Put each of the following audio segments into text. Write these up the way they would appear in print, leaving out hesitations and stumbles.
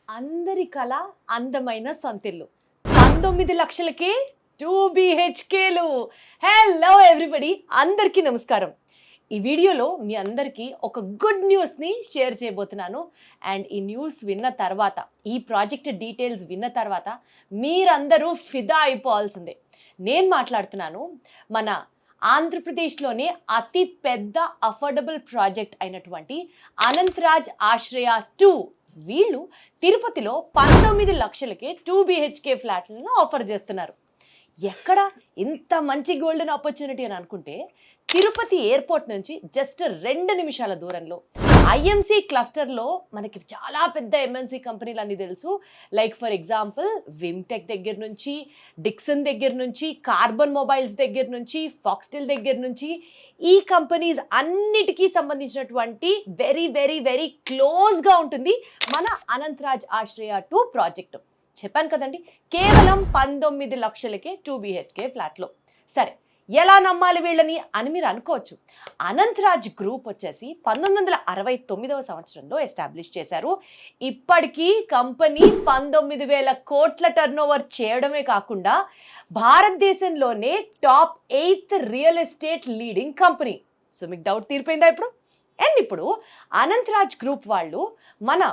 అందరి కళ అందమైన సొంతిల్లు 19 లక్షలకి 2 BHKలు. హలో ఎవ్రీబడి, అందరికీ నమస్కారం. ఈ వీడియోలో మీ అందరికీ ఒక గుడ్ న్యూస్ని షేర్ చేయబోతున్నాను. అండ్ ఈ న్యూస్ విన్న తర్వాత, ఈ ప్రాజెక్ట్ డీటెయిల్స్ విన్న తర్వాత మీరందరూ ఫిదా అయిపోవాల్సిందే. నేను మాట్లాడుతున్నాను మన ఆంధ్రప్రదేశ్లోనే అతి పెద్ద అఫోర్డబుల్ ప్రాజెక్ట్ అయినటువంటి అనంతరాజ్ ఆశ్రయ 2. వీళ్ళు తిరుపతిలో 19 లక్షలకే 2 BHK ఫ్లాట్లను ఆఫర్ చేస్తున్నారు. ఎక్కడ ఇంత మంచి గోల్డెన్ ఆపర్చునిటీ అని అనుకుంటే, తిరుపతి ఎయిర్పోర్ట్ నుంచి జస్ట్ 2 నిమిషాల దూరంలో ఐఎంసీ క్లస్టర్లో మనకి చాలా పెద్ద ఎంఎన్సీ కంపెనీలు అన్నీ తెలుసు. లైక్ ఫర్ ఎగ్జాంపుల్ విమ్టెక్ దగ్గర నుంచి, డిక్సన్ దగ్గర నుంచి, కార్బన్ మొబైల్స్ దగ్గర నుంచి, ఫాక్స్టెల్ దగ్గర నుంచి, ఈ కంపెనీస్ అన్నిటికీ సంబంధించినటువంటి వెరీ వెరీ వెరీ క్లోజ్గా ఉంటుంది మన అనంతరాజ్ ఆశ్రయ 2 ప్రాజెక్టు. చెప్పాను కదండి, కేవలం 19 లక్షలకే 2 BHK ఫ్లాట్లో. సరే, ఎలా నమ్మాలి వీళ్ళని అని మీరు అనుకోవచ్చు. అనంతరాజ్ గ్రూప్ వచ్చేసి 1969వ సంవత్సరంలో ఎస్టాబ్లిష్ చేశారు. ఇప్పటికీ కంపెనీ 19,000 కోట్ల టర్నోవర్ చేయడమే కాకుండా భారతదేశంలోనే top 8th real estate leading company. So మీకు డౌట్ తీరిపోయిందా ఇప్పుడు? అండ్ ఇప్పుడు అనంతరాజ్ గ్రూప్ వాళ్ళు మన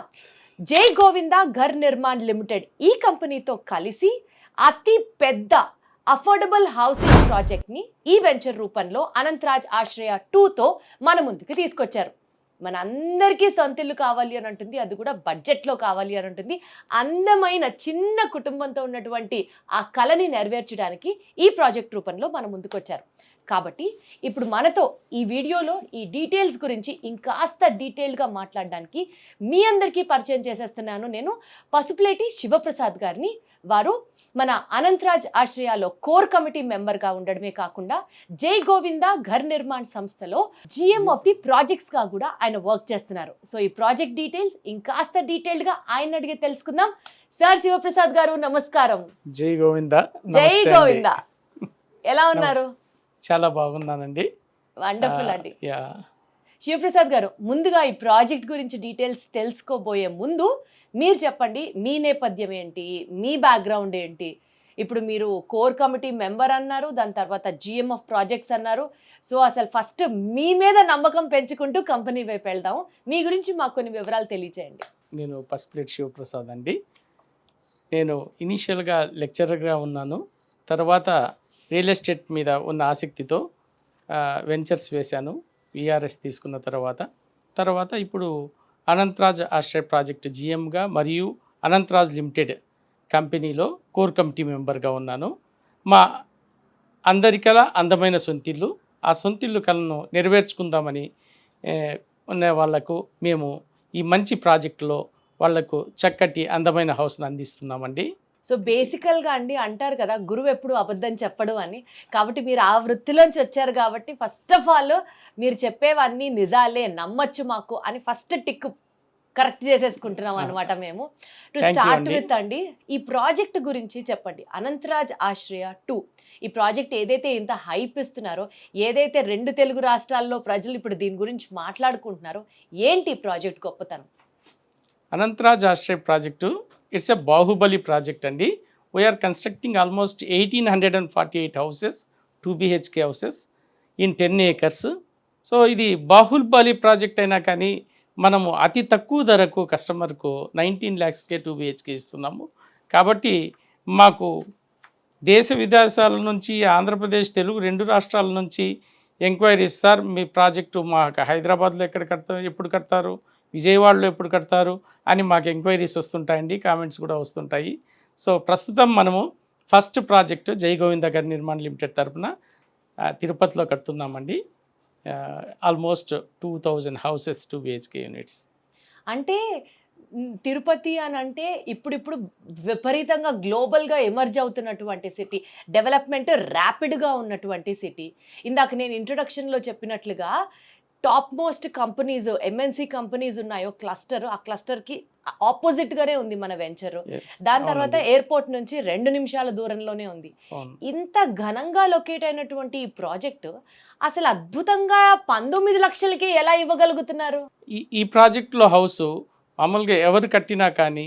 జై గోవింద ఘర్ నిర్మాణ్ లిమిటెడ్ ఈ కంపెనీతో కలిసి అతి పెద్ద అఫోర్డబుల్ హౌసింగ్ ప్రాజెక్ట్ని ఈ వెంచర్ రూపంలో అనంతరాజ్ ఆశ్రయ 2తో మన ముందుకు తీసుకొచ్చారు. మన అందరికీ సొంతిల్లు కావాలి అని ఉంటుంది, అది కూడా బడ్జెట్లో కావాలి అని ఉంటుంది. అందమైన చిన్న కుటుంబంతో ఉన్నటువంటి ఆ కళని నెరవేర్చడానికి ఈ ప్రాజెక్ట్ రూపంలో మన ముందుకు వచ్చారు. కాబట్టి ఇప్పుడు మనతో ఈ వీడియోలో ఈ డీటెయిల్స్ గురించి ఇంకాస్త డీటెయిల్గా మాట్లాడడానికి మీ అందరికీ పరిచయం చేసేస్తున్నాను నేను పసుపులేటి శివప్రసాద్ గారిని. వారు మన అనంతరాజ్ ఆశ్రయాలో కోర్ కమిటీ మెంబర్గా ఉండడమే కాకుండా జై గోవింద ఘర్ నిర్మాణ్ సంస్థలో GM ఆఫ్ ది ప్రాజెక్ట్స్గా కూడా ఆయన వర్క్ చేస్తున్నారు. సో ఈ ప్రాజెక్ట్ డీటెయిల్స్ ఇంకాస్త డీటెయిల్డ్గా ఆయన అడిగి తెలుసుకుందాం. సార్ శివప్రసాద్ గారు, నమస్కారం. జై గోవింద. జై గోవింద. ఎలా ఉన్నారు? చాలా బాగున్నానండి. వండర్ఫుల్ అండి. శివప్రసాద్ గారు, ముందుగా ఈ ప్రాజెక్ట్ గురించి డీటెయిల్స్ తెలుసుకోబోయే ముందు మీరు చెప్పండి, మీ నేపథ్యం ఏంటి, మీ బ్యాక్గ్రౌండ్ ఏంటి? ఇప్పుడు మీరు కోర్ కమిటీ మెంబర్ అన్నారు, దాని తర్వాత GM ఆఫ్ ప్రాజెక్ట్స్ అన్నారు. సో అసలు ఫస్ట్ మీ మీద నమ్మకం పెంచుకుంటూ కంపెనీ వైపు వెళ్దాం. మీ గురించి మాకు కొన్ని వివరాలు తెలియచేయండి. నేను పసుపులేటి శివప్రసాద్ అండి. నేను ఇనీషియల్గా లెక్చరర్గా ఉన్నాను. తర్వాత రియల్ ఎస్టేట్ మీద ఉన్న ఆసక్తితో వెంచర్స్ వేశాను. VRS తీసుకున్న తర్వాత ఇప్పుడు అనంతరాజ్ ఆశ్రయ ప్రాజెక్ట్ GMగా మరియు అనంతరాజ్ లిమిటెడ్ కంపెనీలో కోర్ కమిటీ మెంబర్గా ఉన్నాను. మా అందరికల అందమైన సొంతిల్లు, ఆ సొంతిల్లు కళను నెరవేర్చుకుందామని ఉన్న వాళ్లకు మేము ఈ మంచి ప్రాజెక్టులో వాళ్లకు చక్కటి అందమైన హౌస్ను అందిస్తున్నామండి. సో బేసికల్గా అండి, అంటారు కదా గురువు ఎప్పుడు అబద్ధం చెప్పడు అని. కాబట్టి మీరు ఆ వృత్తిలోంచి వచ్చారు కాబట్టి ఫస్ట్ ఆఫ్ ఆల్ మీరు చెప్పేవన్నీ నిజాలే, నమ్మచ్చు మాకు అని ఫస్ట్ టిక్ కరెక్ట్ చేసేసుకుంటున్నాం అనమాట మేము. టు స్టార్ట్ విత్ అండి, ఈ ప్రాజెక్ట్ గురించి చెప్పండి. అనంతరాజ్ ఆశ్రయ 2 ఈ ప్రాజెక్ట్ ఏదైతే ఇంత హైప్ ఇస్తున్నారో, ఏదైతే 2 తెలుగు రాష్ట్రాల్లో ప్రజలు ఇప్పుడు దీని గురించి మాట్లాడుకుంటున్నారో, ఏంటి ఈ ప్రాజెక్ట్ గొప్పతనం? Anantharaj Ashraya project it's a Baahubali project అండి. We're constructing almost 1848 houses, 2 BHK houses in 10 acres. So ఇది బాహుబలి ప్రాజెక్ట్ అయినా కానీ మనము అతి తక్కువ ధరకు కస్టమర్కు 19 lakhsకే 2 BHK ఇస్తున్నాము. కాబట్టి మాకు దేశ విదేశాల నుంచి, ఆంధ్రప్రదేశ్, తెలుగు 2 రాష్ట్రాల నుంచి ఎంక్వైరీస్, సార్ మీ ప్రాజెక్టు మాకు హైదరాబాద్లో ఎప్పుడు కడతారు, విజయవాడలో ఎప్పుడు కడతారు అని మాకు ఎంక్వైరీస్ వస్తుంటాయండి, కామెంట్స్ కూడా వస్తుంటాయి. సో ప్రస్తుతం మనము ఫస్ట్ ప్రాజెక్టు జై గోవింద ఘర్ నిర్మాణ్ లిమిటెడ్ తరఫున తిరుపతిలో కడుతున్నామండి. Almost 2000 houses, 2 BHK units. అంటే తిరుపతి అని అంటే ఇప్పుడిప్పుడు విపరీతంగా గ్లోబల్గా ఎమర్జ్ అవుతున్నటువంటి సిటీ, డెవలప్మెంట్ ర్యాపిడ్గా ఉన్నటువంటి సిటీ. ఇందాక నేను ఇంట్రొడక్షన్లో చెప్పినట్లుగా top most companies, MNC companies ఉన్నాయో క్లస్టర్, ఆ క్లస్టర్కి ఆపోజిట్గానే ఉంది మన వెంచర్. దాని తర్వాత ఎయిర్పోర్ట్ నుంచి 2 నిమిషాల దూరంలోనే ఉంది. ఇంత ఘనంగా లొకేట్ అయినటువంటి ఈ ప్రాజెక్టు అసలు అద్భుతంగా 19 లక్షలకి ఎలా ఇవ్వగలుగుతున్నారు? ఈ ప్రాజెక్టులో హౌస్ మామూలుగా ఎవరు కట్టినా కానీ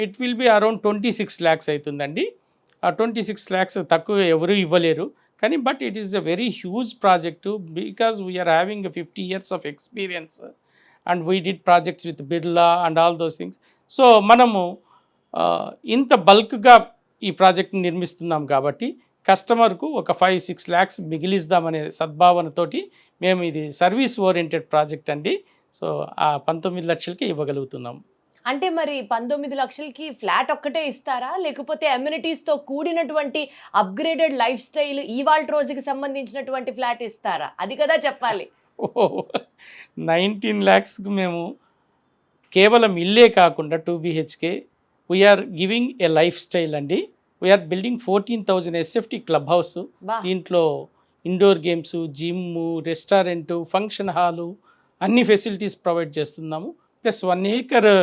it will be around 26 lakhs అవుతుందండి. ఆ 26 lakhs తక్కువ ఎవరు ఇవ్వలేరు, కానీ but it is a very huge project because we are having 50 years of experience and we did projects with Birla and all those things. So మనము ఇంత బల్క్గా ఈ ప్రాజెక్ట్ని నిర్మిస్తున్నాం కాబట్టి కస్టమర్కు ఒక 5-6 lakhs మిగిలిద్దామనే సద్భావనతోటి మేము ఇది సర్వీస్ ఓరియంటెడ్ ప్రాజెక్ట్ అండి. సో ఆ 19 లక్షలకి ఇవ్వగలుగుతున్నాం. అంటే మరి 19 లక్షలకి ఫ్లాట్ ఒక్కటే ఇస్తారా, లేకపోతే అమ్యూనిటీస్తో కూడినటువంటి అప్గ్రేడెడ్ లైఫ్ స్టైల్ ఇవాళ రోజుకి సంబంధించినటువంటి ఫ్లాట్ ఇస్తారా? అది కదా చెప్పాలి. 19 lakhsకి మేము కేవలం ఇల్లే కాకుండా 2 BHK we're giving a life style అండి. We're building 14,000 SFT club house. బా. దీంట్లో indoor games, gym, restaurant, function hall అన్ని ఫెసిలిటీస్ ప్రొవైడ్ చేస్తున్నాము. ప్లస్ 1 acre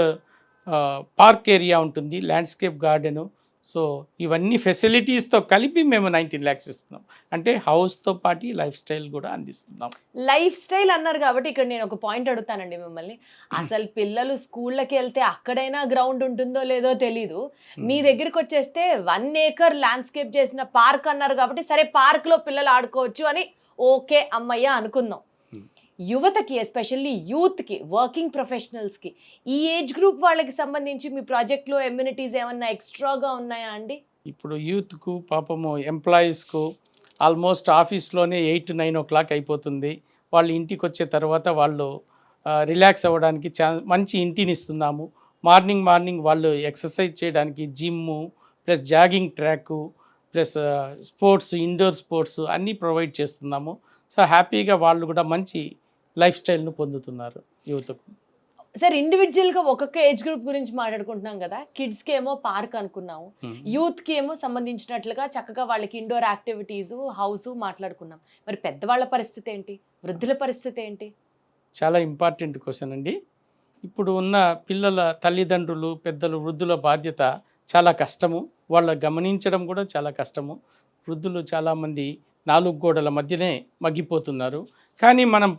పార్క్ ఏరియా ఉంటుంది, ల్యాండ్స్కేప్ గార్డెను. సో ఇవన్నీ ఫెసిలిటీస్తో కలిపి మేము 19 lakhs ఇస్తున్నాం. అంటే హౌస్తో పాటు లైఫ్ స్టైల్ కూడా అందిస్తున్నాం. లైఫ్ స్టైల్ అన్నారు కాబట్టి ఇక్కడ నేను ఒక పాయింట్ అడుగుతానండి మిమ్మల్ని. అసలు పిల్లలు స్కూళ్ళకి వెళ్తే అక్కడైనా గ్రౌండ్ ఉంటుందో లేదో తెలీదు, మీ దగ్గరికి వచ్చేస్తే 1 acre ల్యాండ్స్కేప్ చేసిన పార్క్ అన్నారు కాబట్టి సరే పార్క్లో పిల్లలు ఆడుకోవచ్చు అని ఓకే అమ్మయ్య అనుకుందాం. యువతకి, ఎస్పెషల్లీ యూత్కి, వర్కింగ్ ప్రొఫెషనల్స్కి, ఈ ఏజ్ గ్రూప్ వాళ్ళకి సంబంధించి మీ ప్రాజెక్ట్లో ఎమ్యూనిటీస్ ఏమన్నా ఎక్స్ట్రాగా ఉన్నాయా అండి? ఇప్పుడు యూత్కు పాపము ఎంప్లాయీస్కు ఆల్మోస్ట్ ఆఫీస్లోనే 8-9 o'clock అయిపోతుంది. వాళ్ళు ఇంటికి వచ్చే తర్వాత వాళ్ళు రిలాక్స్ అవ్వడానికి మంచి ఇంటిని ఇస్తున్నాము. మార్నింగ్ వాళ్ళు ఎక్సర్సైజ్ చేయడానికి gym, plus jogging track, plus sports, indoor sports అన్నీ ప్రొవైడ్ చేస్తున్నాము. సో హ్యాపీగా వాళ్ళు కూడా మంచి లైఫ్ స్టైల్ను పొందుతున్నారు యువతకు. సార్, ఇండివిజువల్గా ఒక్కొక్క ఏజ్ గ్రూప్ గురించి మాట్లాడుకుంటున్నాం కదా. కిడ్స్కి ఏమో పార్క్ అనుకున్నాము, యూత్కి ఏమో సంబంధించినట్లుగా చక్కగా వాళ్ళకి ఇండోర్ యాక్టివిటీస్, హౌస్ మాట్లాడుకున్నాం. మరి పెద్దవాళ్ళ పరిస్థితి ఏంటి, వృద్ధుల పరిస్థితి ఏంటి? చాలా ఇంపార్టెంట్ క్వశ్చన్ అండి. ఇప్పుడు ఉన్న పిల్లల తల్లిదండ్రులు, పెద్దలు, వృద్ధుల బాధ్యత చాలా కష్టము. వాళ్ళ గమనించడం కూడా చాలా కష్టము. వృద్ధులు చాలామంది 4 గోడల మధ్యనే మగ్గిపోతున్నారు. కానీ మనం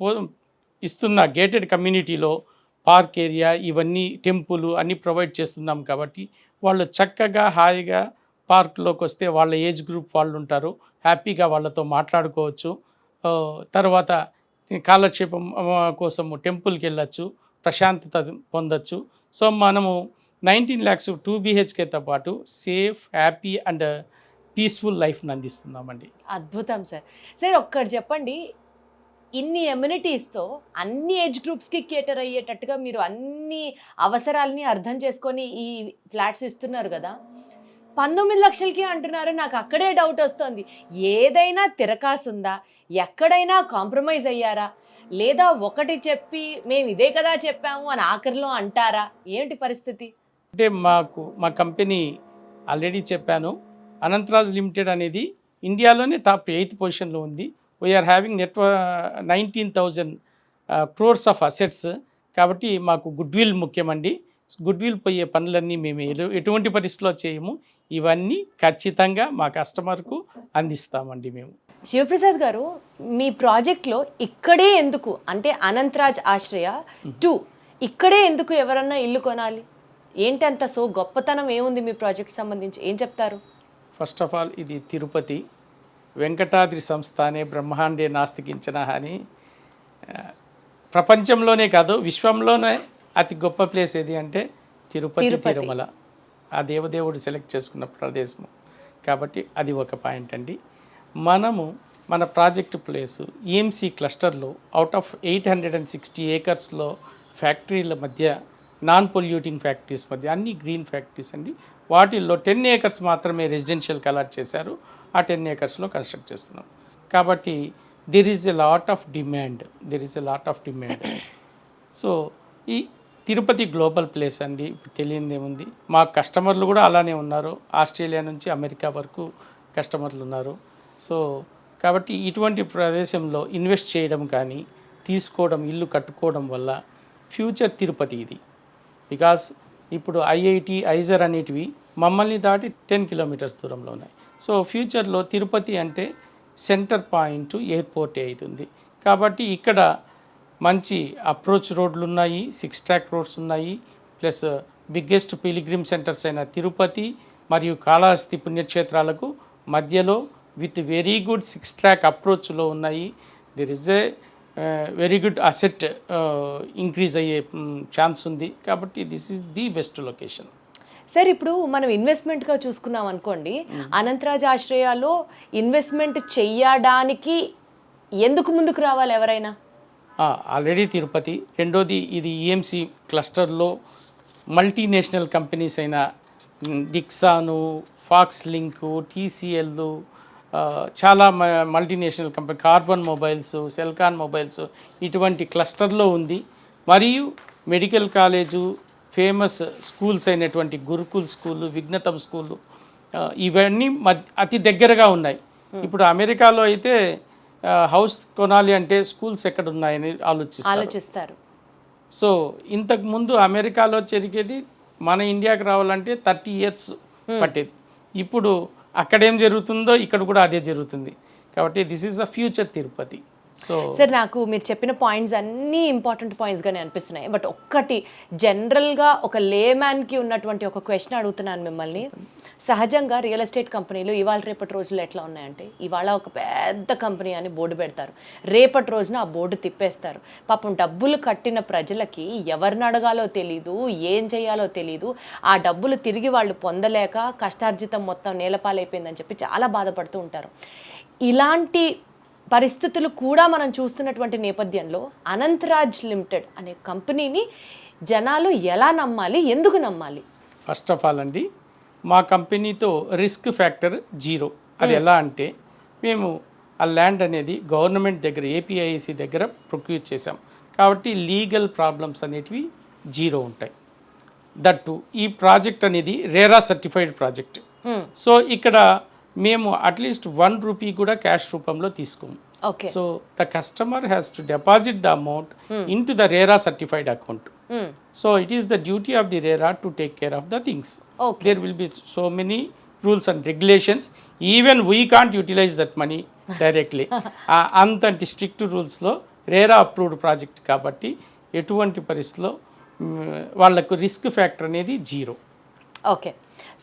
ఇస్తున్న గేటెడ్ కమ్యూనిటీలో పార్క్ ఏరియా, ఇవన్నీ టెంపుల్ అన్నీ ప్రొవైడ్ చేస్తున్నాం కాబట్టి వాళ్ళు చక్కగా హాయిగా పార్క్లోకి వస్తే వాళ్ళ ఏజ్ గ్రూప్ వాళ్ళు ఉంటారు, హ్యాపీగా వాళ్ళతో మాట్లాడుకోవచ్చు. తర్వాత కాలక్షేపం కోసము టెంపుల్కి వెళ్ళచ్చు, ప్రశాంతత పొందొచ్చు. సో మనము 19 lakhs 2 BHKతో పాటు సేఫ్, హ్యాపీ అండ్ పీస్ఫుల్ లైఫ్ని అందిస్తున్నామండి. అద్భుతం సార్. సార్ ఒక్కటి చెప్పండి, ఇన్ని ఎమ్యూనిటీస్తో అన్ని ఏజ్ గ్రూప్స్కి కేటర్ అయ్యేటట్టుగా మీరు అన్ని అవసరాలని అర్థం చేసుకొని ఈ ఫ్లాట్స్ ఇస్తున్నారు కదా. 19 లక్షలకి అంటున్నారు. నాకు అక్కడే డౌట్ వస్తుంది. ఏదైనా తిరకాసుందా, ఎక్కడైనా కాంప్రమైజ్ అయ్యారా, లేదా ఒకటి చెప్పి మేము ఇదే కదా చెప్పాము అని ఆఖరిలో అంటారా? ఏంటి పరిస్థితి? అంటే మా కంపెనీ ఆల్రెడీ చెప్పాను, అనంతరాజ్ లిమిటెడ్ అనేది ఇండియాలోనే టాప్ 8th పొజిషన్లో ఉంది. We are having 19,000 crores of assets. కాబట్టి మాకు గుడ్ విల్ ముఖ్యమండి. గుడ్ విల్ పోయే పనులన్నీ మేము ఎటువంటి పరిస్థితిలో చేయము. ఇవన్నీ ఖచ్చితంగా మా కస్టమర్కు అందిస్తామండి మేము. శివప్రసాద్ గారు, మీ ప్రాజెక్ట్లో ఇక్కడే ఎందుకు, అంటే అనంతరాజ్ ఆశ్రయ 2 ఇక్కడే ఎందుకు ఎవరన్నా ఇల్లు కొనాలి? ఏంటి అంత గొప్పతనం ఏముంది మీ ప్రాజెక్ట్ సంబంధించి, ఏం చెప్తారు? ఫస్ట్ ఆఫ్ ఆల్ ఇది తిరుపతి, వెంకటాద్రి సంస్థానే బ్రహ్మాండే నాస్తికించిన అని ప్రపంచంలోనే కాదు విశ్వంలోనే అతి గొప్ప ప్లేస్ ఏది అంటే తిరుపతి, తిరుమల. ఆ దేవదేవుడు సెలెక్ట్ చేసుకున్న ప్రదేశము కాబట్టి అది ఒక పాయింట్ అండి. మన ప్రాజెక్ట్ ప్లేసు ఈఎంసీ క్లస్టర్లో అవుట్ ఆఫ్ 860 acresలో ఫ్యాక్టరీల మధ్య, నాన్ పొల్యూటింగ్ ఫ్యాక్టరీస్ మధ్య, అన్ని గ్రీన్ ఫ్యాక్టరీస్ అండి. వాటిల్లో 10 acres మాత్రమే రెసిడెన్షియల్కి అలాట్ చేశారు. ఆ 10 acresలో కన్స్ట్రక్ట్ చేస్తున్నాం. కాబట్టి there is a lot of demand. So ఈ తిరుపతి గ్లోబల్ ప్లేస్ అండి, తెలియనిది ఏముంది. మా కస్టమర్లు కూడా అలానే ఉన్నారు. ఆస్ట్రేలియా నుంచి అమెరికా వరకు కస్టమర్లు ఉన్నారు. సో కాబట్టి ఇటువంటి ప్రదేశంలో ఇన్వెస్ట్ చేయడం కానీ, తీసుకోవడం, ఇల్లు కట్టుకోవడం వల్ల ఫ్యూచర్ తిరుపతి ఇది. బికాస్ ఇప్పుడు ఐఐటి, ఐజర్ అనేటివి మమ్మల్ని దాటి 10 kilometers దూరంలో ఉన్నాయి. సో ఫ్యూచర్లో తిరుపతి అంటే సెంటర్ పాయింట్ ఎయిర్పోర్ట్ అవుతుంది. కాబట్టి ఇక్కడ మంచి అప్రోచ్ రోడ్లు ఉన్నాయి, 6 track రోడ్స్ ఉన్నాయి, ప్లస్ బిగ్గెస్ట్ పిలిగ్రిమ్ సెంటర్స్ అయిన తిరుపతి మరియు కాళహస్తి పుణ్యక్షేత్రాలకు మధ్యలో విత్ వెరీ గుడ్ 6-track అప్రోచ్లో ఉన్నాయి. There is a very good asset increase అయ్యే ఛాన్స్ ఉంది. కాబట్టి this is the best location. Sir ఇప్పుడు మనం ఇన్వెస్ట్మెంట్గా చూసుకున్నాం అనుకోండి, అనంతరాజ్ ఆశ్రయాలో ఇన్వెస్ట్మెంట్ చెయ్యడానికి ఎందుకు ముందుకు రావాలి ఎవరైనా? ఆల్రెడీ తిరుపతి, రెండోది ఇది ఈఎంసి క్లస్టర్లో మల్టీనేషనల్ కంపెనీస్ అయిన డిక్సాను, ఫాక్స్ లింకు, టీసీఎల్, చాలా multinational company, carbon mobiles, Celkon mobiles ఇటువంటి క్లస్టర్లో ఉంది. మరియు మెడికల్ కాలేజు, ఫేమస్ స్కూల్స్ అయినటువంటి గురుకుల్ స్కూలు, విఘ్నతం స్కూలు, ఇవన్నీ అతి దగ్గరగా ఉన్నాయి. ఇప్పుడు అమెరికాలో అయితే హౌస్ కొనాలి అంటే స్కూల్స్ ఎక్కడ ఉన్నాయని ఆలోచిస్తారు. సో ఇంతకు ముందు అమెరికాలో జరిగేది మన ఇండియాకి రావాలంటే 30 years పట్టేది. ఇప్పుడు అక్కడేం జరుగుతుందో ఇక్కడ కూడా అదే జరుగుతుంది. కాబట్టి this is the future Tirupati. So sir, నాకు మీరు చెప్పిన పాయింట్స్ అన్నీ ఇంపార్టెంట్ పాయింట్స్గానే అనిపిస్తున్నాయి. బట్ ఒక్కటి జనరల్గా ఒక లేమ్యాన్కి ఉన్నటువంటి ఒక క్వశ్చన్ అడుగుతున్నాను మిమ్మల్ని. సహజంగా రియల్ ఎస్టేట్ కంపెనీలు ఇవాళ రేపటి రోజుల్లో ఎట్లా ఉన్నాయంటే, ఇవాళ ఒక పెద్ద కంపెనీ అని బోర్డు పెడతారు, రేపటి రోజున ఆ బోర్డు తిప్పేస్తారు. పాపం డబ్బులు కట్టిన ప్రజలకి ఎవరిని అడగాలో తెలీదు, ఏం చేయాలో తెలీదు. ఆ డబ్బులు తిరిగి వాళ్ళు పొందలేక కష్టార్జితం మొత్తం నేలపాలైపోయిందని చెప్పి చాలా బాధపడుతూ ఉంటారు. ఇలాంటి పరిస్థితులు కూడా మనం చూస్తున్నటువంటి నేపథ్యంలో అనంతరాజ్ లిమిటెడ్ అనే కంపెనీని జనాలు ఎలా నమ్మాలి, ఎందుకు నమ్మాలి? ఫస్ట్ ఆఫ్ ఆల్ అండి, మా కంపెనీతో రిస్క్ ఫ్యాక్టర్ 0. అది ఎలా అంటే, మేము ఆ ల్యాండ్ అనేది గవర్నమెంట్ దగ్గర, ఏపీఐసి దగ్గర ప్రొక్యూర్ చేసాం. కాబట్టి లీగల్ ప్రాబ్లమ్స్ అనేటివి 0 ఉంటాయి. దట్టు ఈ ప్రాజెక్ట్ అనేది రేరా సర్టిఫైడ్ ప్రాజెక్ట్. సో ఇక్కడ మేము అట్లీస్ట్ 1 రూపీ కూడా క్యాష్ రూపంలో తీసుకోము. So the customer has to deposit the amount into the RERA certified account. So it is the duty of the RERA to take care of the things. There will be so many rules and regulations. Even we can't utilize that money directly. అంతటి strict రూల్స్లో RERA approved project కాబట్టి ఎటువంటి పరిస్థితిలో వాళ్లకు risk factor అనేది 0. Okay,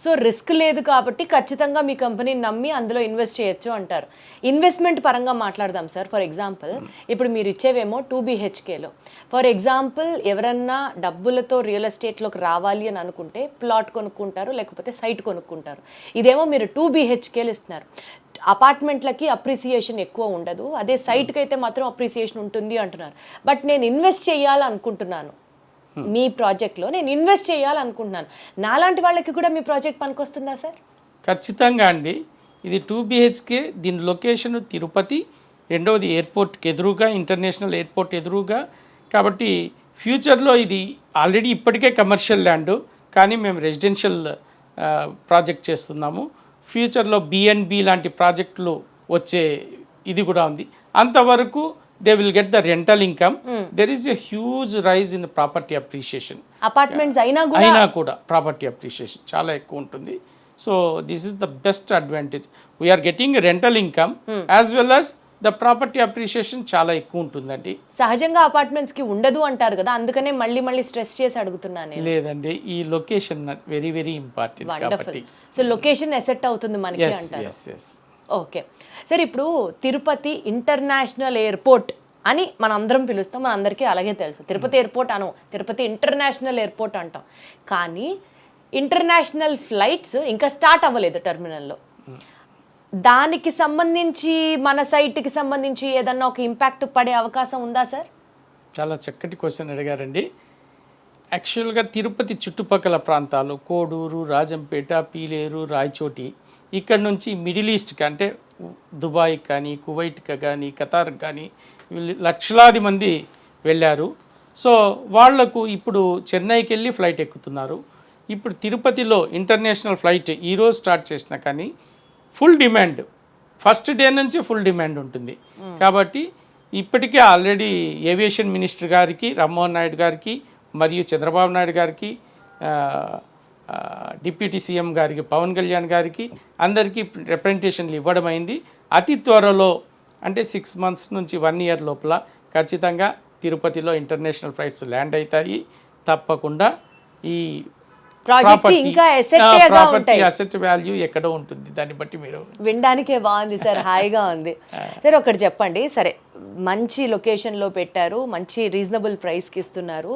so risk లేదు కాబట్టి ఖచ్చితంగా మీ కంపెనీని నమ్మి అందులో ఇన్వెస్ట్ చేయొచ్చు అంటారు. ఇన్వెస్ట్మెంట్ పరంగా మాట్లాడదాం సార్. ఫర్ ఎగ్జాంపుల్, ఇప్పుడు మీరు ఇచ్చేవేమో 2 BHKలో. ఫర్ ఎగ్జాంపుల్, ఎవరన్నా డబ్బులతో రియల్ ఎస్టేట్లోకి రావాలి అని అనుకుంటే ప్లాట్ కొనుక్కుంటారు, లేకపోతే సైట్ కొనుక్కుంటారు. ఇదేమో మీరు 2 BHKలు ఇస్తున్నారు. అపార్ట్మెంట్లకి అప్రిసియేషన్ ఎక్కువ ఉండదు, అదే సైట్కి అయితే మాత్రం అప్రిసియేషన్ ఉంటుంది అంటున్నారు. బట్ నేను ఇన్వెస్ట్ చేయాలనుకుంటున్నాను, మీ ప్రాజెక్ట్లో నేను ఇన్వెస్ట్ చేయాలనుకుంటున్నాను, నాలాంటి వాళ్ళకి కూడా మీ ప్రాజెక్ట్ పనికొస్తుందా సార్? ఖచ్చితంగా అండి. ఇది 2 BHK, దీని లొకేషన్ తిరుపతి, రెండవది ఎయిర్పోర్ట్కి ఎదురుగా, ఇంటర్నేషనల్ ఎయిర్పోర్ట్ ఎదురుగా. కాబట్టి ఫ్యూచర్లో ఇది ఆల్రెడీ ఇప్పటికే కమర్షియల్ ల్యాండ్, కానీ మేము రెసిడెన్షియల్ ప్రాజెక్ట్ చేస్తున్నాము. ఫ్యూచర్లో B&B లాంటి ప్రాజెక్టులు వచ్చే ఇది కూడా ఉంది. అంతవరకు they will get the rental income. There is a huge rise in property appreciation. Apartments అయినా కూడా ప్రాపర్టీ అప్రిషియేషన్ చాలా ఎక్కువ ఉంటుంది. So this is the best advantage. We are getting rental income as well as the property appreciation చాలా ఎక్కువ ఉంటుందండి. సహజంగా apartments కి ఉండదు అంటారు కదా, అందుకనే మళ్ళీ స్ట్రెస్ చేసి అడుగుతున్నాను. లేదండి, ఈ లొకేషన్ వెరీ వెరీ ఇంపార్టెంట్ కాబట్టి. సో లొకేషన్ ఎసెట్ అవుతుంది మనకి అంటారు. ఓకే సార్, ఇప్పుడు తిరుపతి ఇంటర్నేషనల్ ఎయిర్పోర్ట్ అని మనం అందరం పిలుస్తాం, మన అందరికీ అలాగే తెలుసు. తిరుపతి ఎయిర్పోర్ట్ అను, తిరుపతి ఇంటర్నేషనల్ ఎయిర్పోర్ట్ అంటాం. కానీ ఇంటర్నేషనల్ ఫ్లైట్స్ ఇంకా స్టార్ట్ అవ్వలేదు టెర్మినల్లో. దానికి సంబంధించి మన సైట్కి సంబంధించి ఏదన్నా ఒక ఇంపాక్ట్ పడే అవకాశం ఉందా సార్? చాలా చక్కటి క్వశ్చన్ అడిగారండి. యాక్చువల్గా తిరుపతి చుట్టుపక్కల ప్రాంతాలు, కోడూరు, రాజంపేట, పీలేరు, రాయచోటి, ఇక్కడ నుంచి మిడిల్ ఈస్ట్కి అంటే దుబాయ్ కానీ, కువైట్కి కానీ, ఖతార్కి కానీ లక్షలాది మంది వెళ్ళారు. సో వాళ్లకు ఇప్పుడు చెన్నైకి వెళ్ళి ఫ్లైట్ ఎక్కుతున్నారు. ఇప్పుడు తిరుపతిలో ఇంటర్నేషనల్ ఫ్లైట్ ఈరోజు స్టార్ట్ చేసినా కానీ ఫుల్ డిమాండ్, ఫస్ట్ డే నుంచి ఫుల్ డిమాండ్ ఉంటుంది. కాబట్టి ఇప్పటికే ఆల్రెడీ ఏవియేషన్ మినిస్టర్ గారికి, రామ్మోహన్ నాయుడు గారికి, మరియు చంద్రబాబు నాయుడు గారికి, డిప్యూటీ సీఎం గారికి, పవన్ కళ్యాణ్ గారికి అందరికీ రిప్రజెంటేషన్లు ఇవ్వడం అయింది. అతి త్వరలో అంటే 6 months నుంచి 1 year లోపల ఖచ్చితంగా తిరుపతిలో ఇంటర్నేషనల్ ఫ్లైట్స్ ల్యాండ్ అవుతాయి. తప్పకుండా ఈ ప్రాజెక్ట్ ఇంకా ఎసెట్గా ఉంటాయి. అసెట్ వాల్యూ ఎక్కడో ఉంటుంది, దాన్ని బట్టి మీరు వినడానికే బాగుంది సార్, హాయిగా ఉంది. సరే ఒకటి చెప్పండి, సరే మంచి లొకేషన్లో పెట్టారు, మంచి రీజనబుల్ ప్రైస్కి ఇస్తున్నారు,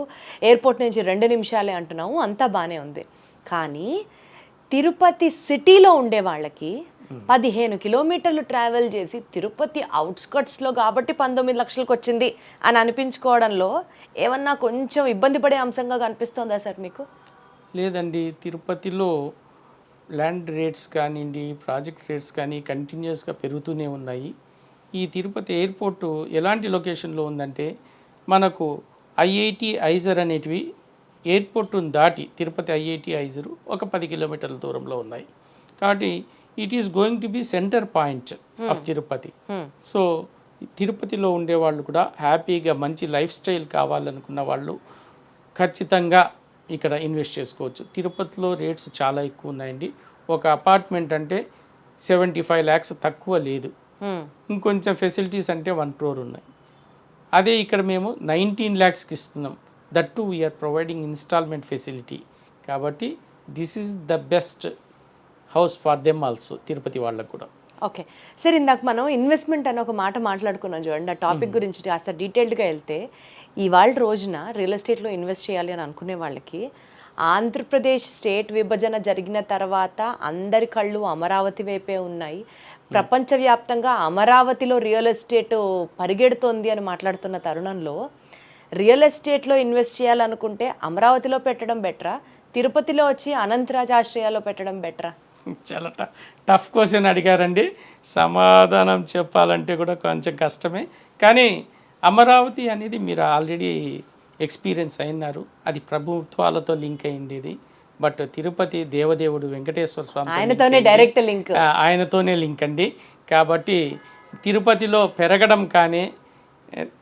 ఎయిర్పోర్ట్ నుంచి 2 నిమిషాలే అంటున్నాము, అంతా బాగానే ఉంది. కానీ తిరుపతి సిటీలో ఉండే వాళ్ళకి 15 కిలోమీటర్లు ట్రావెల్ చేసి తిరుపతి అవుట్స్కట్స్లో కాబట్టి 19 లక్షలకు వచ్చింది అని అనిపించుకోవడంలో ఏమన్నా కొంచెం ఇబ్బంది పడే అంశంగా కనిపిస్తోందా సార్ మీకు? లేదండి, తిరుపతిలో ల్యాండ్ రేట్స్ కానివ్వండి, ప్రాజెక్ట్ రేట్స్ కానీ కంటిన్యూస్గా పెరుగుతూనే ఉన్నాయి. ఈ తిరుపతి ఎయిర్పోర్టు ఎలాంటి లొకేషన్లో ఉందంటే, మనకు ఐఐటి ఐజర్ అనేటివి ఎయిర్పోర్టును దాటి తిరుపతి ఐఐటి ఐజరు ఒక 10 కిలోమీటర్ల దూరంలో ఉన్నాయి. కాబట్టి it is going to be centre point of Tirupati. So తిరుపతిలో ఉండే వాళ్ళు కూడా హ్యాపీగా మంచి లైఫ్ స్టైల్ కావాలనుకున్న వాళ్ళు ఖచ్చితంగా ఇక్కడ ఇన్వెస్ట్ చేసుకోవచ్చు. తిరుపతిలో రేట్స్ చాలా ఎక్కువ ఉన్నాయండి. ఒక అపార్ట్మెంట్ అంటే 75 lakhs తక్కువ లేదు. ఇంకొంచెం ఫెసిలిటీస్ అంటే 1 crore ఉన్నాయి. అదే ఇక్కడ మేము 19 lakhsకి ఇస్తున్నాం. That too we're providing installment facility. కాబట్టి this is the best house for them also, Tirupati వాళ్ళకు కూడా. ఓకే సార్, ఇందాక మనం ఇన్వెస్ట్మెంట్ అని ఒక మాట మాట్లాడుకున్నాం చూడండి, ఆ టాపిక్ గురించి కాస్త డీటెయిల్డ్గా వెళ్తే, ఇవాళ రోజున రియల్ ఎస్టేట్లో ఇన్వెస్ట్ చేయాలి అని అనుకునే వాళ్ళకి ఆంధ్రప్రదేశ్ స్టేట్ విభజన జరిగిన తర్వాత అందరి కళ్ళు అమరావతి వైపే ఉన్నాయి. ప్రపంచవ్యాప్తంగా అమరావతిలో రియల్ ఎస్టేట్ పరిగెడుతోంది అని మాట్లాడుతున్న తరుణంలో రియల్ ఎస్టేట్లో ఇన్వెస్ట్ చేయాలనుకుంటే అమరావతిలో పెట్టడం బెటరా, తిరుపతిలో వచ్చి అనంతరాజ్ ఆశ్రయాల్లో పెట్టడం బెటరా? చాలా టఫ్ క్వశ్చన్ అడిగారండి. సమాధానం చెప్పాలంటే కూడా కొంచెం కష్టమే. కానీ అమరావతి అనేది మీరు ఆల్రెడీ ఎక్స్పీరియన్స్ అయినారు, అది ప్రభుత్వాలతో లింక్ అయింది. బట్ తిరుపతి దేవదేవుడు వెంకటేశ్వర స్వామి ఆయనతోనే డైరెక్ట్ లింక్, ఆయనతోనే లింక్ అండి. కాబట్టి తిరుపతిలో పెరగడం కానీ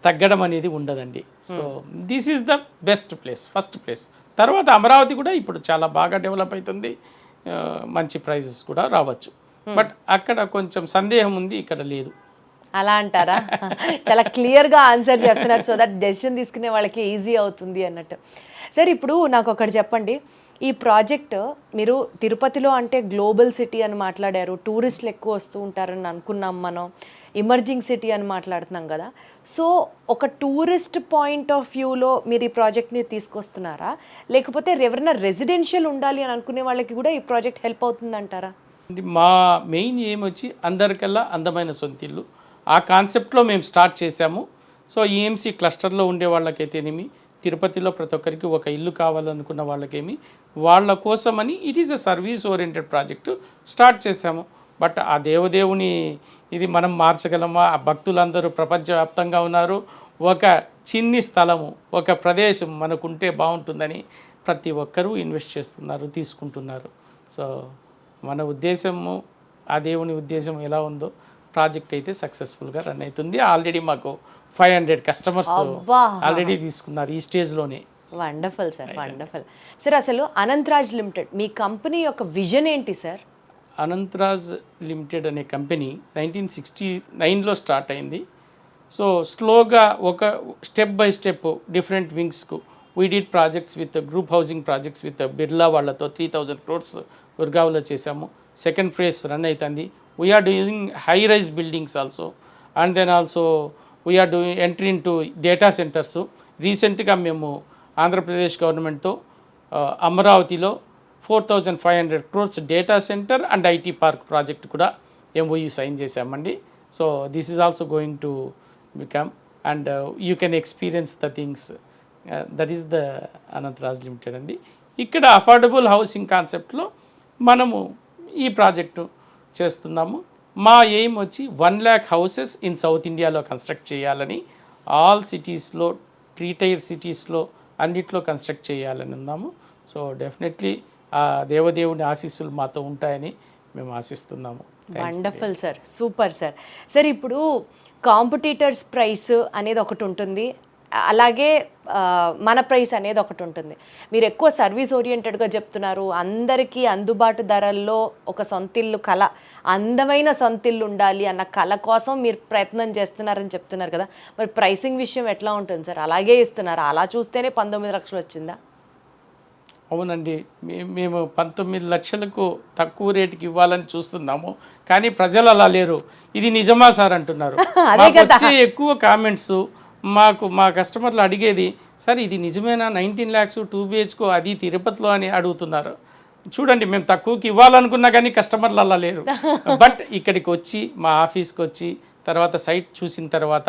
తగ్గడం అనేది ఉండదండి. So this is the best place, first place. తర్వాత అమరావతి కూడా ఇప్పుడు చాలా బాగా డెవలప్ అవుతుంది, మంచి ప్రైజెస్ కూడా రావచ్చు. బట్ అక్కడ కొంచెం సందేహం ఉంది, ఇక్కడ లేదు. అలా అంటారా? చాలా క్లియర్గా ఆన్సర్ చెప్తున్నారు, సో దట్ డెసిషన్ తీసుకునే వాళ్ళకి ఈజీ అవుతుంది అన్నట్టు. సరే ఇప్పుడు నాకు ఒకటి చెప్పండి, ఈ ప్రాజెక్ట్ మీరు తిరుపతిలో అంటే గ్లోబల్ సిటీ అని మాట్లాడారు, టూరిస్టులు ఎక్కువ వస్తూ ఉంటారని అనుకున్నాం మనం, ఎమర్జింగ్ సిటీ అని మాట్లాడుతున్నాం కదా. సో ఒక టూరిస్ట్ పాయింట్ ఆఫ్ వ్యూలో మీరు ఈ ప్రాజెక్ట్ని తీసుకొస్తున్నారా, లేకపోతే ఎవరైనా రెసిడెన్షియల్ ఉండాలి అని అనుకునే వాళ్ళకి కూడా ఈ ప్రాజెక్ట్ హెల్ప్ అవుతుందంటారా? మా మెయిన్ ఏం వచ్చి అందరికల్లా అందమైన సొంతిల్లు, ఆ కాన్సెప్ట్లో మేము స్టార్ట్ చేశాము. సో ఈఎంసీ క్లస్టర్లో ఉండే వాళ్ళకైతేనేమి, తిరుపతిలో ప్రతి ఒక్కరికి ఒక ఇల్లు కావాలనుకున్న వాళ్ళకేమి, వాళ్ళ కోసమని it is a service oriented project start చేశాము. బట్ ఆ దేవదేవుని ఇది మనం మార్చగలమా? ఆ భక్తులందరూ ప్రపంచవ్యాప్తంగా ఉన్నారు, ఒక చిన్ని స్థలము, ఒక ప్రదేశం మనకుంటే బాగుంటుందని ప్రతి ఒక్కరూ ఇన్వెస్ట్ చేస్తున్నారు, తీసుకుంటున్నారు. సో మన ఉద్దేశము, ఆ దేవుని ఉద్దేశం ఎలా ఉందో ప్రాజెక్ట్ అయితే సక్సెస్ఫుల్గా రన్ అవుతుంది. ఆల్రెడీ మాకు 500 కస్టమర్స్ ఆల్రెడీ తీసుకున్నారు ఈ స్టేజ్లోనే. Wonderful sir, wonderful. సార్ అసలు అనంతరాజ్ లిమిటెడ్ మీ కంపెనీ యొక్క విజన్ ఏంటి సార్? అనంతరాజ్ లిమిటెడ్ అనే కంపెనీ 1969లో స్టార్ట్ అయింది. సో స్లోగా ఒక స్టెప్ బై స్టెప్ డిఫరెంట్ వింగ్స్కు we did projects with group housing projects with Birla వాళ్ళతో 3000 crores గుర్గావ్లో చేశాము. సెకండ్ ఫేజ్ రన్ అవుతుంది. We're doing high rise buildings also, and then also we're doing entry into data centres. రీసెంట్గా మేము ఆంధ్రప్రదేశ్ గవర్నమెంట్తో అమరావతిలో 4500 crores data centre and IT park project కూడా MoU sign చేశామండి. So this is also going to become and you can experience the things. That is the Anantharaj limited అండి. ఇక్కడ affordable housing కాన్సెప్ట్లో మనము ఈ ప్రాజెక్టు చేస్తున్నాము. మా ఎయిమ్ వచ్చి 1 lakh హౌసెస్ ఇన్ సౌత్ ఇండియాలో కన్స్ట్రక్ట్ చేయాలని, ఆల్ సిటీస్లో, 3 tier సిటీస్లో అన్నిట్లో కన్స్ట్రక్ట్ చేయాలని ఉన్నాము. సో డెఫినెట్లీ ఆ దేవదేవుని ఆశీస్సులు మాతో ఉంటాయని మేము ఆశిస్తున్నాము. Wonderful sir, super sir. Sir ఇప్పుడు కాంపిటీటర్స్ ప్రైస్ అనేది ఒకటి ఉంటుంది, అలాగే మన ప్రైస్ అనేది ఒకటి ఉంటుంది. మీరు ఎక్కువ సర్వీస్ ఓరియంటెడ్గా చెప్తున్నారు, అందరికీ అందుబాటు ధరల్లో ఒక సొంతిల్లు కళ, అందమైన సొంతిల్లు ఉండాలి అన్న కళ కోసం మీరు ప్రయత్నం చేస్తున్నారని చెప్తున్నారు కదా. మరి ప్రైసింగ్ విషయం ఎట్లా ఉంటుంది సార్? అలాగే ఇస్తున్నారా? అలా చూస్తేనే 19 లక్షలు వచ్చిందా? అవునండి, మేము 19 లక్షలకు తక్కువ రేటుకి ఇవ్వాలని చూస్తున్నాము, కానీ ప్రజలు అలా లేరు. ఇది నిజమా సార్ అంటున్నారు. అదే మాకు కదా. వచ్చే ఎక్కువ కామెంట్స్, మా కస్టమర్లు అడిగేది, సార్ ఇది నిజమేనా 19 lakhs 2 BHK అది తిరుపతిలో అని అడుగుతున్నారు. చూడండి, మేము తక్కువకి ఇవ్వాలనుకున్నా కానీ కస్టమర్లు అలా లేరు. బట్ ఇక్కడికి వచ్చి మా ఆఫీస్కి వచ్చి తర్వాత సైట్ చూసిన తర్వాత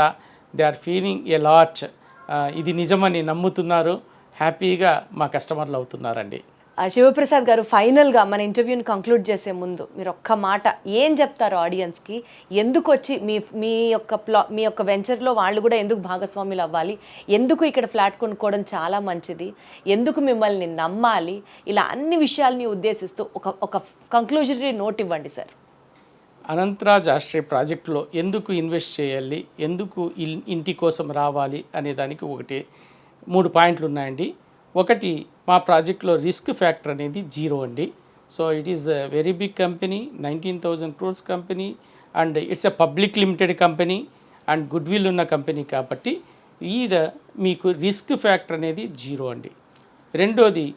they are feeling a lot, ఇది నిజమని నమ్ముతున్నారు, హ్యాపీగా మా కస్టమర్లు అవుతున్నారండి. శివప్రసాద్ గారు, ఫైనల్గా మన ఇంటర్వ్యూని కంక్లూడ్ చేసే ముందు మీరు ఒక్క మాట ఏం చెప్తారు ఆడియన్స్కి? ఎందుకు వచ్చి మీ యొక్క వెంచర్లో వాళ్ళు కూడా ఎందుకు భాగస్వాములు అవ్వాలి, ఎందుకు ఇక్కడ ఫ్లాట్ కొనుక్కోవడం చాలా మంచిది, ఎందుకు మిమ్మల్ని నమ్మాలి, ఇలా అన్ని విషయాల్ని ఉద్దేశిస్తూ ఒక కంక్లూజనరీ నోట్ ఇవ్వండి సార్. అనంతరాజ్ ఆశ్రయ్ ప్రాజెక్టులో ఎందుకు ఇన్వెస్ట్ చేయాలి, ఎందుకు ఇంటి కోసం రావాలి అనే దానికి 3 పాయింట్లు ఉన్నాయండి. ఒకటి, మా ప్రాజెక్ట్లో రిస్క్ ఫ్యాక్టర్ అనేది 0 అండి. So it is a very big company, 19,000 crores company, and it's a public limited company and goodwill ఉన్న కంపెనీ కాబట్టి ఈడ మీకు రిస్క్ ఫ్యాక్టర్ అనేది 0 అండి. రెండోది,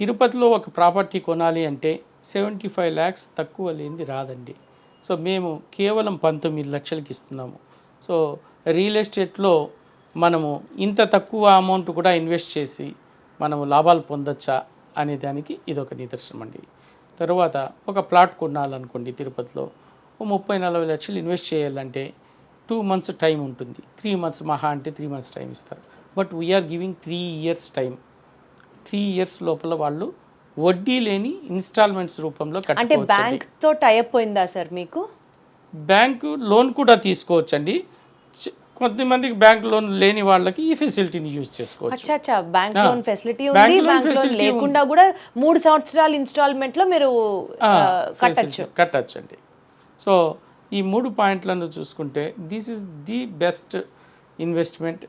తిరుపతిలో ఒక ప్రాపర్టీ కొనాలి అంటే 75 lakhs తక్కువ లేనిది రాదండి. సో మేము కేవలం 19 లక్షలకి ఇస్తున్నాము. సో రియల్ ఎస్టేట్లో మనము ఇంత తక్కువ అమౌంట్ కూడా ఇన్వెస్ట్ చేసి మనము లాభాలు పొందొచ్చా అనే దానికి ఇదొక నిదర్శనం అండి. తర్వాత ఒక ప్లాట్ కొనాలనుకోండి తిరుపతిలో, 30-40 లక్షలు ఇన్వెస్ట్ చేయాలంటే 2 months టైం ఉంటుంది, 3 months మహా అంటే 3 months టైం ఇస్తారు. But we are giving 3 years time. 3 years లోపల వాళ్ళు వడ్డీ లేని ఇన్స్టాల్మెంట్స్ రూపంలో అంటే కట్టుకోవచ్చు. బ్యాంక్తో టైప్ అయిందా సార్ మీకు? బ్యాంకు లోన్ కూడా తీసుకోవచ్చండి. కొంతమందికి బ్యాంక్ లోన్ లేని వాళ్ళకి ఈ ఫెసిలిటీని యూజ్ చేసుకోవచ్చు. అచ్చా, బ్యాంక్ లోన్ ఫెసిలిటీ ఉంది, బ్యాంక్ లోన్ లేకుండా కూడా 3 సంవత్సరాల ఇన్స్టాల్మెంట్ లో మీరు కట్టచ్చు అండి. సో ఈ 3 పాయింట్లను చూసుకుంటే this is the best investment.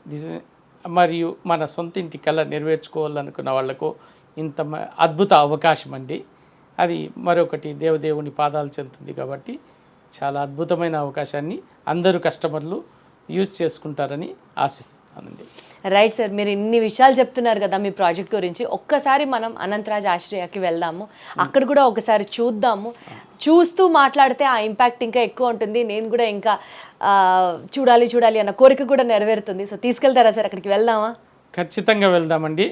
మరియు మన సొంత ఇంటి కళ నెరవేర్చుకోవాలనుకున్న వాళ్లకు ఇంత అద్భుత అవకాశం అండి. అది మరొకటి దేవదేవుని పాదాలు చెందుతుంది కాబట్టి చాలా అద్భుతమైన అవకాశాన్ని అందరూ కస్టమర్లు యూజ్ చేసుకుంటారని ఆశిస్తున్నానండి. రైట్ సార్, మీరు ఇన్ని విషయాలు చెప్తున్నారు కదా మీ ప్రాజెక్ట్ గురించి. ఒక్కసారి మనం అనంతరాజ్ ఆశ్రయకి వెళ్దాము, అక్కడ కూడా ఒకసారి చూద్దాము. చూస్తూ మాట్లాడితే ఆ ఇంపాక్ట్ ఇంకా ఎక్కువ ఉంటుంది. నేను కూడా ఇంకా చూడాలి అన్న కోరిక కూడా నెరవేరుతుంది. సో తీసుకెళ్తారా సార్, అక్కడికి వెళ్దామా? ఖచ్చితంగా వెళ్దామండి.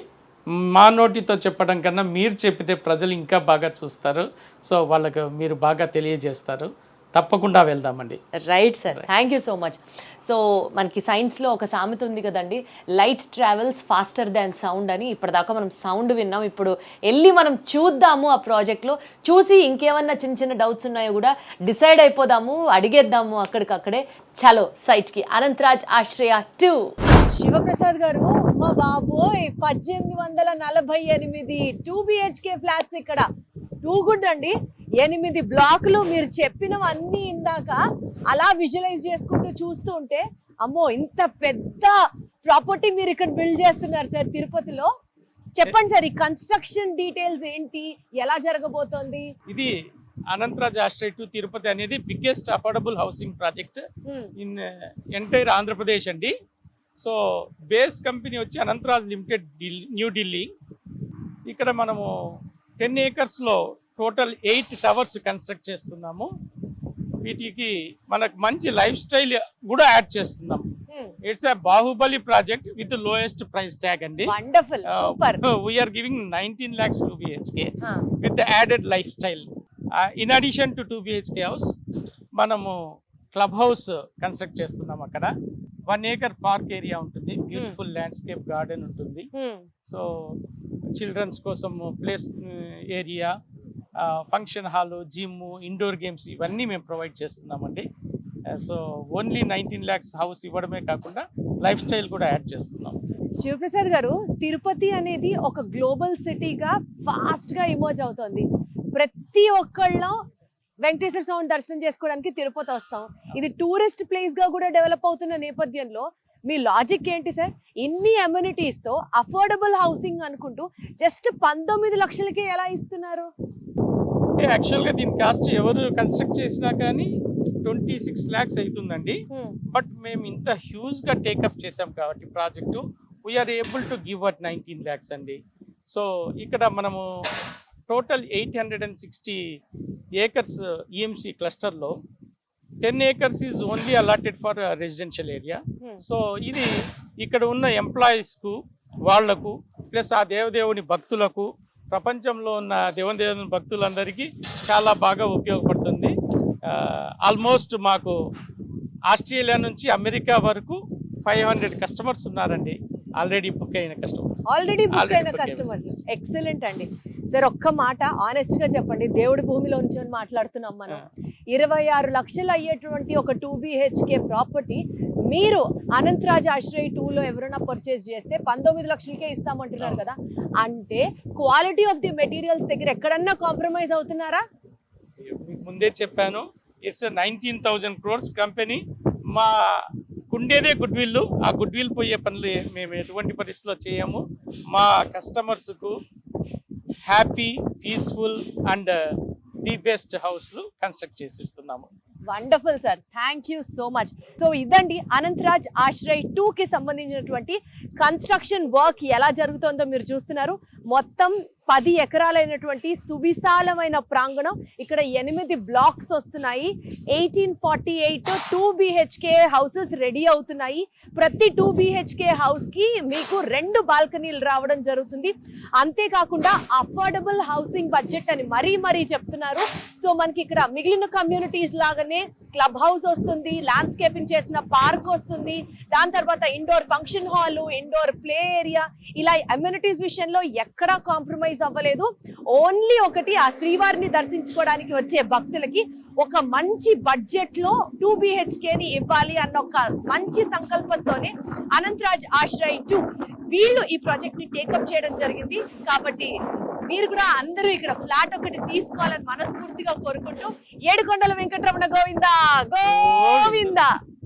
మా నోటితో చెప్పడం కన్నా మీరు చెప్పితే ప్రజలు ఇంకా బాగా చూస్తారు. సో వాళ్ళకు మీరు బాగా తెలియజేస్తారు. తప్పకుండా వెళ్దామండి. Right sir, thank you so much. So మనకి సైన్స్లో ఒక సామెత ఉంది కదండి, light travels faster than sound అని. ఇప్పటిదాకా మనం సౌండ్ విన్నాం, ఇప్పుడు వెళ్ళి మనం చూద్దాము ఆ ప్రాజెక్ట్లో. చూసి ఇంకేమన్నా చిన్న డౌట్స్ ఉన్నాయో కూడా డిసైడ్ అయిపోదాము, అడిగేద్దాము అక్కడికక్కడే. చలో సైట్కి, అనంతరాజ్ ఆశ్రయ 2. శివప్రసాద్ గారు, మా బాబోయ్ 1848 2 BHK ఫ్లాట్స్ ఇక్కడ. టూ గుడ్ అండి. 8 బ్లాకులు. మీరు చెప్పినవన్నీ ఇందాక అలా విజువలైజ్ చేసుకుంటూ చూస్తూ ఉంటే, అమ్మో ఇంత పెద్ద ప్రాపర్టీ మీరు ఇక్కడ బిల్డ్ చేస్తున్నారు సార్ తిరుపతిలో. చెప్పండి సార్, ఈ కన్స్ట్రక్షన్ డీటెయిల్స్ ఏంటి, ఎలా జరగబోతోంది? ఇది అనంతరాజ్ ఆశ్రయ్ 2 తిరుపతి అనేది biggest affordable housing project in entire Andhra Pradesh అండి. సో బేస్ కంపెనీ వచ్చి అనంతరాజ్ లిమిటెడ్, న్యూఢిల్లీ. ఇక్కడ మనము 10 acresలో టోటల్ 8 towers కన్స్ట్రక్ట్ చేస్తున్నాము. వీటికి మనకు మంచి లైఫ్ స్టైల్ కూడా యాడ్ చేస్తున్నాం. It's a Baahubali project with lowest price tag అండి. Wonderful, super. We're giving 19 lakhs 2 BHK with added life style. In addition to 2 BHK house మనము క్లబ్ హౌస్ కన్స్ట్రక్ట్ చేస్తున్నాం. అక్కడ 1 acre పార్క్ ఏరియా ఉంటుంది, beautiful landscape garden ఉంటుంది. So children's కోసం place area, function hall, gym, indoor games ఇవన్నీ మేము provide చేస్తున్నామండి. So only 19 lakhs house ఇవ్వడమే కాకుండా లైఫ్ స్టైల్ కూడా యాడ్ చేస్తున్నాం. శివప్రసాద్ గారు, తిరుపతి అనేది ఒక గ్లోబల్ సిటీగా ఫాస్ట్గా ఇమర్జ్ అవుతుంది. ప్రతి ఒక్కళ్ళం వెంకటేశ్వర స్వామిని దర్శనం చేసుకోవడానికి తిరుపతి వస్తాం. ఇది టూరిస్ట్ ప్లేస్గా కూడా డెవలప్ అవుతున్న నేపథ్యంలో మీ లాజిక్ ఏంటి సార్? ఇన్ని అమ్యూనిటీస్తో అఫోర్డబుల్ హౌసింగ్ అనుకుంటూ జస్ట్ 19 లక్షలకే ఎలా ఇస్తున్నారు? యాక్చువల్గా దీని కాస్ట్ ఎవరు కన్స్ట్రక్ట్ చేసినా కానీ 26 lakhs అవుతుందండి. బట్ మేము ఇంత హ్యూజ్గా టేకప్ చేసాం కాబట్టి project we're able to give at 19 lakhs అండి. సో ఇక్కడ మనము టోటల్ 860 ఏకర్స్ ఈఎంసీ క్లస్టర్లో 10 acres is only allotted for residential area. So ఇది ఇక్కడ ఉన్న ఎంప్లాయీస్కు వాళ్లకు ప్లస్ ఆ దేవదేవుని భక్తులకు ప్రపంచంలో ఉన్న దేవదేవుని భక్తులందరికీ చాలా బాగా ఉపయోగపడుతుంది. ఆల్మోస్ట్ మాకు ఆస్ట్రేలియా నుంచి అమెరికా వరకు 500 కస్టమర్స్ ఉన్నారండి, ఆల్రెడీ బుక్ అయిన కస్టమర్స్. ఆల్రెడీ బుక్ అయిన book కస్టమర్స్. ఎక్సలెంట్ అండి. సార్ ఒక్క మాట ఆనెస్ట్ గా చెప్పండి, దేవుడి భూమిలో ఉంచని మాట్లాడుతున్నాం మనం. 26 లక్షలు అయ్యేటువంటి ఒక 2 BHK ప్రాపర్టీ మీరు అనంతరాజ్ ఆశ్రయ్ 2లో ఎవరైనా పర్చేస్ చేస్తే 19 లక్షలకే ఇస్తామంటున్నారు కదా, అంటే క్వాలిటీ ఆఫ్ ది మెటీరియల్స్ దగ్గర ఎక్కడన్నా కాంప్రమైజ్ అవుతున్నారా? మీకు ముందే చెప్పాను, ఇట్స్ 19,000 crores కంపెనీ. మా ఉండేదే గుడ్ విల్, ఆ గుడ్ విల్ పోయే పనులు మేము ఎటువంటి పరిస్థితిలో చేయము. మా కస్టమర్స్కు happy, peaceful and the best హౌస్లు కన్స్ట్రక్ట్ చేసిస్తున్నాము. Wonderful sir, thank you so much. So ఇదండి అనంతరాజ్ ఆశ్రయ్ 2కి సంబంధించినటువంటి కన్స్ట్రక్షన్ వర్క్ ఎలా జరుగుతుందో మీరు చూస్తున్నారు. మొత్తం 10 ఎకరాలైనటువంటి సువిశాలమైన ప్రాంగణం. ఇక్కడ 8 బ్లాక్స్ వస్తున్నాయి. 1848 2 BHK హౌసెస్ రెడీ అవుతున్నాయి. ప్రతి 2 BHK హౌస్ కి మీకు 2 బాల్కనీలు రావడం జరుగుతుంది. అంతేకాకుండా అఫోర్డబుల్ హౌసింగ్ బడ్జెట్ అని మరీ చెప్తున్నారు. సో మనకి ఇక్కడ మిగిలిన కమ్యూనిటీస్ లాగానే క్లబ్ హౌస్ వస్తుంది, ల్యాండ్స్కేపింగ్ చేసిన పార్క్ వస్తుంది, దాని తర్వాత indoor function hall, indoor play area, ఇలా అమ్యూనిటీస్ విషయంలో ఎక్కడా కాంప్రమైజ్ అవ్వలేదు. ఓన్లీ ఒకటి, ఆ శ్రీవారిని దర్శించుకోవడానికి వచ్చే భక్తులకి ఒక మంచి బడ్జెట్ లో 2 BHKని ఇవ్వాలి అన్న ఒక మంచి సంకల్పంతోనే అనంతరాజ్ ఆశ్రయ్ 2 వీళ్ళు ఈ ప్రాజెక్ట్ ని టేకప్ చేయడం జరిగింది. కాబట్టి మీరు కూడా అందరూ ఇక్కడ ఫ్లాట్ ఒకటి తీసుకోవాలని మనస్ఫూర్తిగా కోరుకుంటూ, ఏడుకొండల వెంకటరమణ గోవిందా గోవిందా.